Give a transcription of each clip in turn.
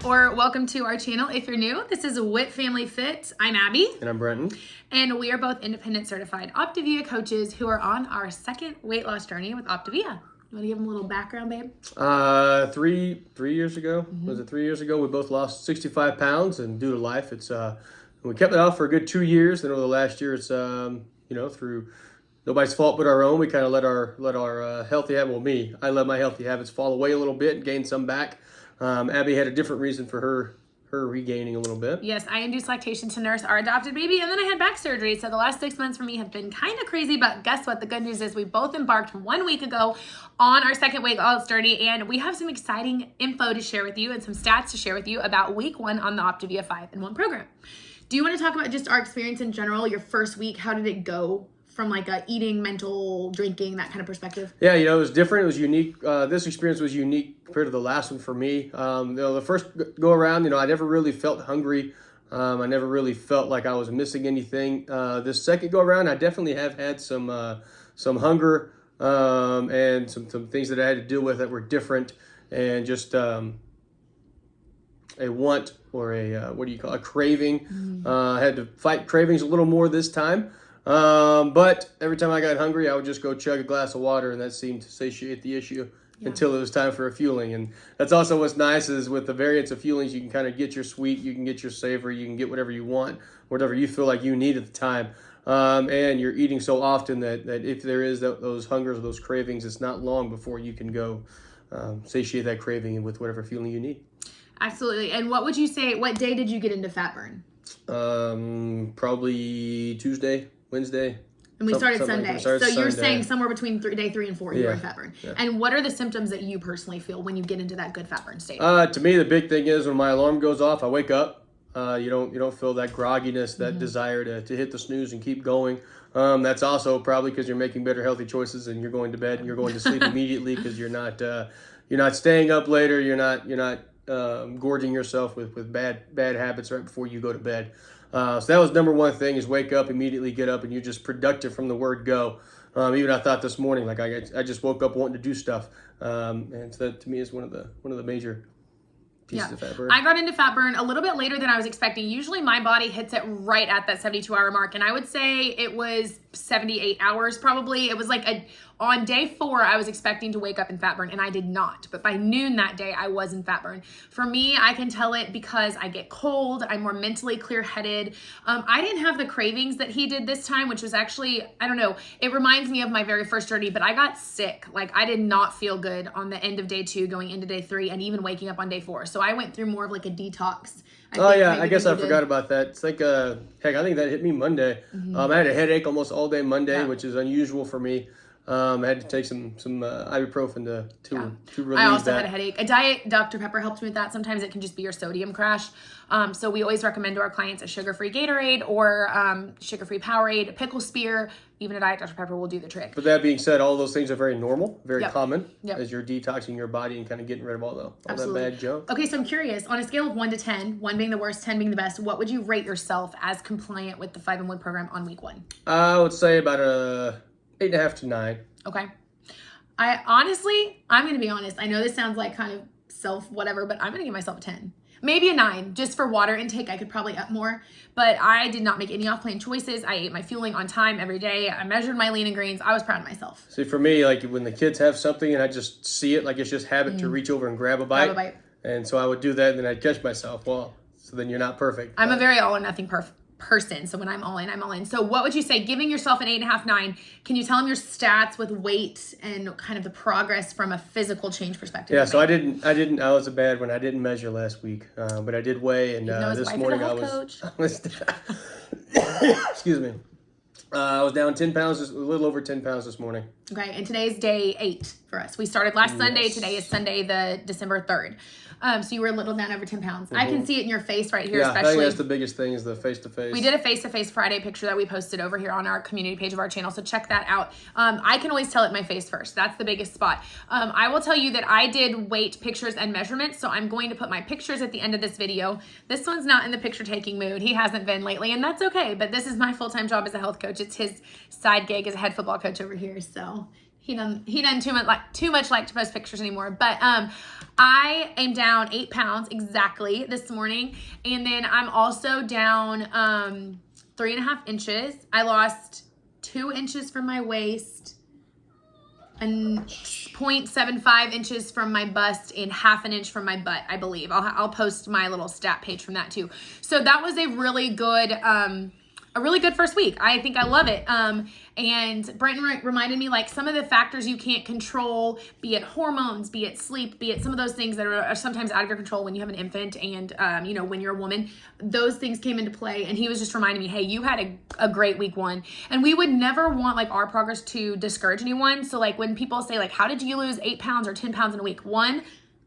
or welcome to our channel if you're new. This is Wit Family Fit. I'm Abby. And I'm Brenton. And we are both independent certified Optavia coaches who are on our second weight loss journey with Optavia. You want to give them a little background, babe? 3 years ago, was it 3 years ago? We both lost 65 pounds, and due to life, it's we kept it off for a good 2 years. Then over the last year, it's through nobody's fault but our own. We kind of let our healthy habit. Well, me, I let my healthy habits fall away a little bit and gain some back. Abby had a different reason for her regaining a little bit. Yes, I induced lactation to nurse our adopted baby, and then I had back surgery. So the last 6 months for me have been kind of crazy, but guess what? The good news is we both embarked 1 week ago on our second weight loss journey, and we have some exciting info to share with you and some stats to share with you about week 1 on the Optavia 5-in-1 program. Do you want to talk about just our experience in general, your first week? How did it go from like a eating, mental, drinking, that kind of perspective? Yeah, it was different. It was unique. This experience was unique compared to the last one for me. The first go around, I never really felt hungry. I never really felt like I was missing anything. This second go around, I definitely have had some hunger and some things that I had to deal with that were different, and just a want or a craving. I had to fight cravings a little more this time. But every time I got hungry, I would just go chug a glass of water, and that seemed to satiate the issue until it was time for a fueling. And that's also what's nice is with the variants of fuelings, you can kind of get your sweet, you can get your savory, you can get whatever you want, whatever you feel like you need at the time. And you're eating so often that if there is those hungers or those cravings, it's not long before you can go satiate that craving with whatever fueling you need. Absolutely. And what would you say, what day did you get into fat burn? Probably Tuesday. Wednesday. And we started Sunday. So you're Sunday. saying somewhere between day 3 and 4 you were in fat burn. Yeah. And what are the symptoms that you personally feel when you get into that good fat burn state? To me, the big thing is when my alarm goes off, I wake up. You don't feel that grogginess, that desire to hit the snooze and keep going. That's also probably because you're making better healthy choices and you're going to bed and you're going to sleep immediately because you're not staying up later. You're not gorging yourself with bad habits right before you go to bed. So that was number one thing, is wake up, immediately get up, and you're just productive from the word go. Even I thought this morning, like I just woke up wanting to do stuff. And so that to me is one of the major pieces of fat burn. I got into fat burn a little bit later than I was expecting. Usually my body hits it right at that 72-hour mark, and I would say it was 78 hours probably. It was like on day 4, I was expecting to wake up in fat burn, and I did not. But by noon that day, I was in fat burn. For me, I can tell it because I get cold. I'm more mentally clear-headed. I didn't have the cravings that he did this time, which was actually, I don't know, it reminds me of my very first journey, but I got sick. Like, I did not feel good on the end of day 2, going into day 3, and even waking up on day 4. So I went through more of like a detox. I guess I forgot about that. It's like, heck, I think that hit me Monday. I had a headache almost all day Monday, which is unusual for me. I had to take some ibuprofen to relieve that. I also had a headache. A diet Dr. Pepper helped me with that. Sometimes it can just be your sodium crash. So we always recommend to our clients a sugar-free Gatorade or sugar-free Powerade, a pickle spear. Even a diet Dr. Pepper will do the trick. But that being said, all those things are very normal, very common as you're detoxing your body and kind of getting rid of all that bad junk. Okay, so I'm curious, on a scale of 1 to 10, 1 being the worst, 10 being the best, what would you rate yourself as compliant with the 5-in-1 program on week 1? I would say about a 8.5 to 9. Okay. I'm going to be honest. I know this sounds like kind of self-whatever, but I'm going to give myself a 10. Maybe a 9, just for water intake. I could probably up more, but I did not make any off-plan choices. I ate my fueling on time every day. I measured my lean and greens. I was proud of myself. See, for me, like when the kids have something and I just see it, like it's just habit to reach over and grab a bite. And so I would do that and then I'd catch myself. Well, so then you're not perfect. I'm a very all or nothing person. So when I'm all in, I'm all in. So what would you say, giving yourself an 8.5, 9, can you tell them your stats with weight and kind of the progress from a physical change perspective? Yeah, so I was a bad one. I didn't measure last week, but I did weigh, and this morning I was excuse me. I was down 10 pounds, a little over 10 pounds this morning. Okay, and today's day 8 for us. We started last Sunday. Today is Sunday, the December 3rd. So you were a little down over 10 pounds. I can see it in your face right here, especially. I think that's the biggest thing is the face-to-face. We did a face-to-face Friday picture that we posted over here on our community page of our channel, so check that out. I can always tell it my face first. That's the biggest spot. I will tell you that I did weight pictures and measurements, so I'm going to put my pictures at the end of this video. This one's not in the picture-taking mood. He hasn't been lately, and that's okay, but this is my full-time job as a health coach. It's his side gig as a head football coach over here, so He doesn't too much like to post pictures anymore. But I am down 8 pounds exactly this morning, and then I'm also down 3.5 inches. I lost 2 inches from my waist, and 0.75 inches from my bust, and 1/2 inch from my butt, I believe. I'll post my little stat page from that too. So that was a really good first week. I think I love it. And Brenton reminded me, like, some of the factors you can't control, be it hormones, be it sleep, be it some of those things that are sometimes out of your control when you have an infant and, when you're a woman, those things came into play. And he was just reminding me, hey, you had a great week 1. And we would never want, like, our progress to discourage anyone. So, like, when people say, like, how did you lose 8 pounds or 10 pounds in a week? 1,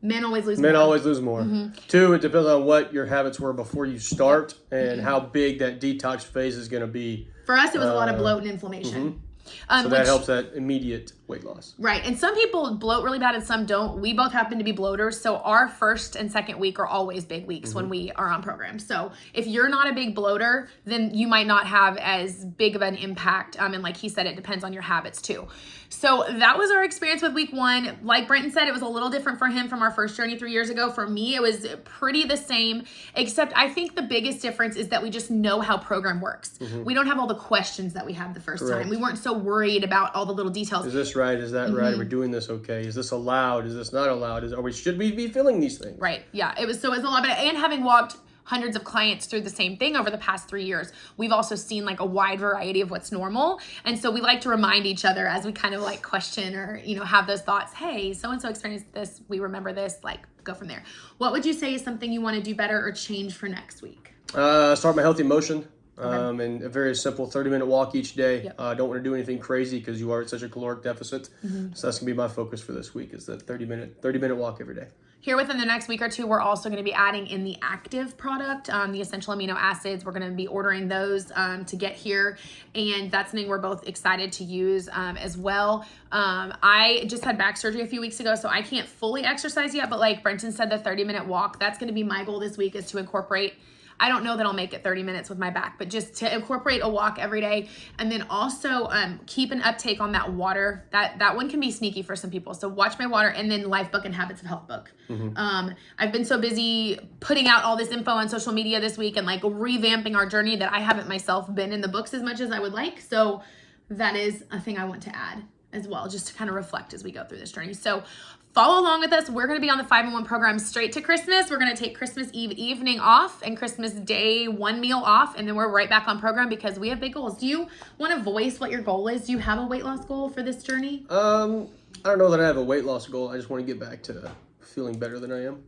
men always lose more. Men always lose more. 2, it depends on what your habits were before you start and how big that detox phase is going to be. For us, it was a lot of bloat and inflammation. So that helps that immediate weight loss. Right. And some people bloat really bad and some don't. We both happen to be bloaters. So our first and second week are always big weeks when we are on program. So if you're not a big bloater, then you might not have as big of an impact. And like he said, it depends on your habits too. So that was our experience with week 1. Like Brenton said, it was a little different for him from our first journey 3 years ago. For me, it was pretty the same, except I think the biggest difference is that we just know how program works. We don't have all the questions that we had the first time. We weren't so worried about all the little details. Is this right? Is that right? Are we doing this okay? Is this allowed? Is this not allowed? Should we be feeling these things? Right. Yeah. It was a lot better. And having walked hundreds of clients through the same thing over the past 3 years, we've also seen like a wide variety of what's normal. And so we like to remind each other as we kind of like question or, have those thoughts, hey, so-and-so experienced this, we remember this, like go from there. What would you say is something you want to do better or change for next week? Start my healthy motion. And a very simple 30-minute walk each day. Don't want to do anything crazy because you are at such a caloric deficit. So that's gonna be my focus for this week, is that 30-minute walk every day. Here within the next week or 2, we're also going to be adding in the active product, the essential amino acids. We're going to be ordering those to get here, and that's something we're both excited to use as well. I just had back surgery a few weeks ago, so I can't fully exercise yet, but like Brenton said, the 30-minute walk, that's going to be my goal this week, is to incorporate. I don't know that I'll make it 30 minutes with my back, but just to incorporate a walk every day. And then also keep an uptake on that water. That one can be sneaky for some people. So watch my water, and then Life Book and Habits of Health book. I've been so busy putting out all this info on social media this week and like revamping our journey that I haven't myself been in the books as much as I would like. So that is a thing I want to add as well, just to kind of reflect as we go through this journey. So follow along with us. We're going to be on the 5-in-1 program straight to Christmas. We're going to take Christmas Eve evening off and Christmas Day 1 meal off, and then we're right back on program because we have big goals. Do you want to voice what your goal is? Do you have a weight loss goal for this journey? I don't know that I have a weight loss goal. I just want to get back to feeling better than I am.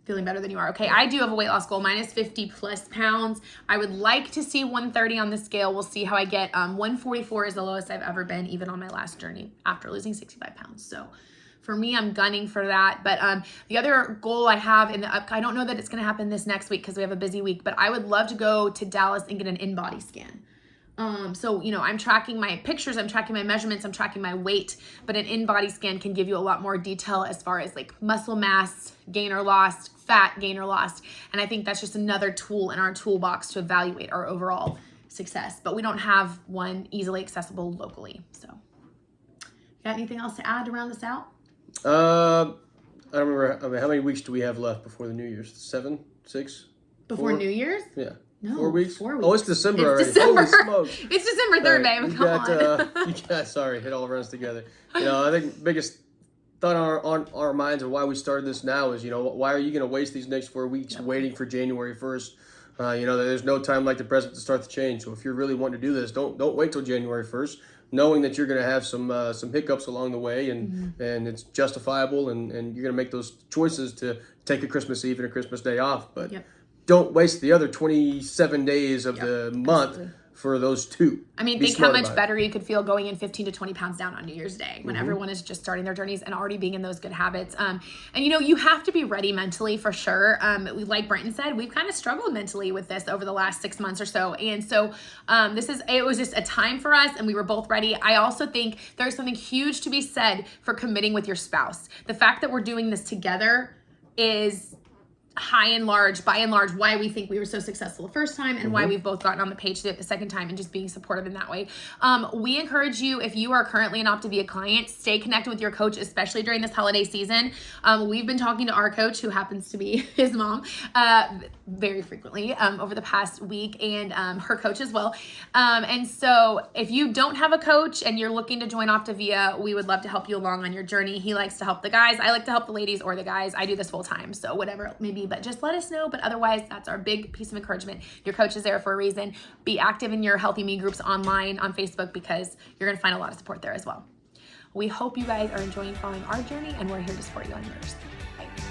Feeling better than you are. Okay, I do have a weight loss goal. Mine is 50 plus pounds. I would like to see 130 on the scale. We'll see how I get. 144 is the lowest I've ever been, even on my last journey after losing 65 pounds. So for me, I'm gunning for that. But the other goal I have I don't know that it's going to happen this next week because we have a busy week, but I would love to go to Dallas and get an in-body scan. So, I'm tracking my pictures, I'm tracking my measurements, I'm tracking my weight, but an in-body scan can give you a lot more detail as far as like muscle mass gain or lost, fat gain or lost. And I think that's just another tool in our toolbox to evaluate our overall success, but we don't have one easily accessible locally. So got anything else to add to round this out? I don't remember. How many weeks do we have left before the New Year's? 7, 6? Before 4? New Year's? Yeah. No, 4 weeks? 4 weeks. Oh, it's December already. December. Holy smokes. It's December 3rd, babe. Come on. Sorry, it all runs together. I think biggest thought on our minds of why we started this now is, why are you going to waste these next 4 weeks waiting for January 1st? There's no time like the present to start the change. So if you're really wanting to do this, don't wait till January 1st, knowing that you're going to have some hiccups along the way, and it's justifiable, and you're going to make those choices to take a Christmas Eve and a Christmas Day off. But don't waste the other 27 days of the month for those 2. I mean, think how much better you could feel going in 15 to 20 pounds down on New Year's Day when everyone is just starting their journeys and already being in those good habits. And you have to be ready mentally for sure. Like Brenton said, we've kind of struggled mentally with this over the last 6 months or so. And so it was just a time for us, and we were both ready. I also think there's something huge to be said for committing with your spouse. The fact that we're doing this together is by and large, why we think we were so successful the first time and why we've both gotten on the page to do it the second time, and just being supportive in that way. We encourage you, if you are currently an Optavia client, stay connected with your coach, especially during this holiday season. We've been talking to our coach, who happens to be his mom, very frequently over the past week, and her coach as well. And so if you don't have a coach and you're looking to join Optavia, we would love to help you along on your journey. He likes to help the guys. I like to help the ladies or the guys. I do this full time, so whatever it may be, but just let us know. But otherwise, that's our big piece of encouragement. Your coach is there for a reason. Be active in your Healthy Me groups online on Facebook, because you're going to find a lot of support there as well. We hope you guys are enjoying following our journey, and we're here to support you on yours. Bye.